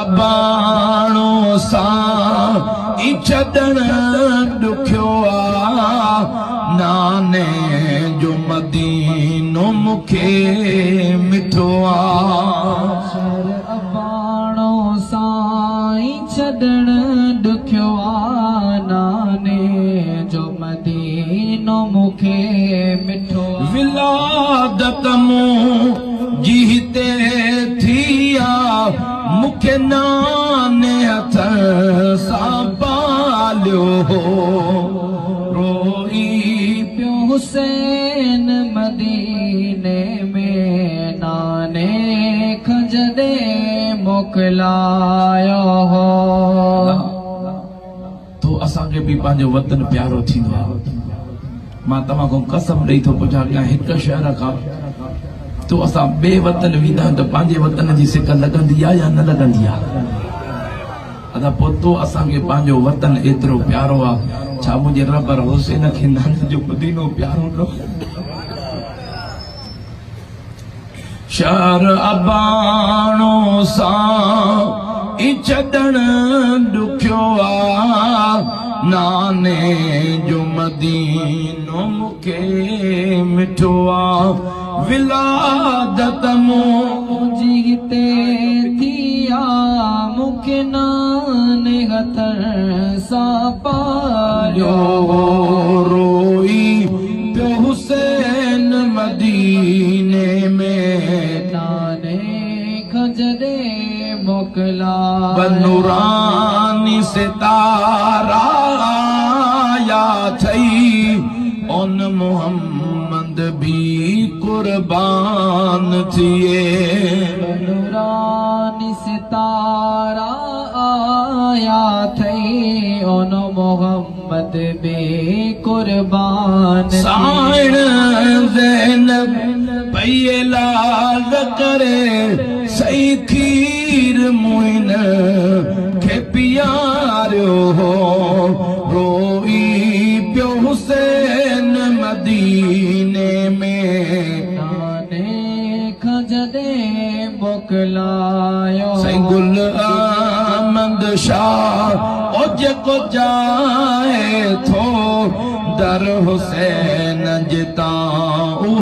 अबाणो सां ई छॾण ॾुखियो आ नाने जो मदीनो मूंखे मिठो आ। शहर अबाणो सां ई छॾण ॾुखियो आ नाने जो मदीनो मूंखे मिठो आ। विलादत मूं जी हिते थी आ मूंखे नाने हथ सां पालियो रोई पियो हुसैन मदीने में नाने खजदे मोकिलायो हो। तो असांखे बि पंहिंजो वतन प्यारो थींदो आहे। मां तव्हां खां कसम ॾेई थो पुछां कि हिकु शहर खां तो असां ॿिए वतन वेंदा आहियूं त पंहिंजे वतन जी सिक लॻंदी आहे या न लॻंदी आहे? अदा पोइ तो असांखे पंहिंजो वतन एतिरो प्यारो आहे। छा मुंहिंजे रबर हुसैन खे नाने जो मदीनो प्यारो न? शहर अबाणो सां ई छॾण ॾुखियो आ नाने जो मदीनो मूंखे मिठो आ। विलादत मुंहिंजी हिते थी आ मूंखे नाने हथ सां पालियो। रोई पियो हुसैन मदीने में नाने खजदे मोकिला। बनूरानी सितारा आया थई उन मोहम्मद भी कुर्बान थिए। बनूरानी सितारा आया थई उन मोहम्मद भी कुर्बान। साइण ज़ैनब पई लाल करे सही खीर मुइन खे पियारियो हो। रोई पियो हुसैन मदीने में नाने खजदे मोकिलायो। सही गुल अहमद शाह ओ जेको जाए थो दर हुसैन जितां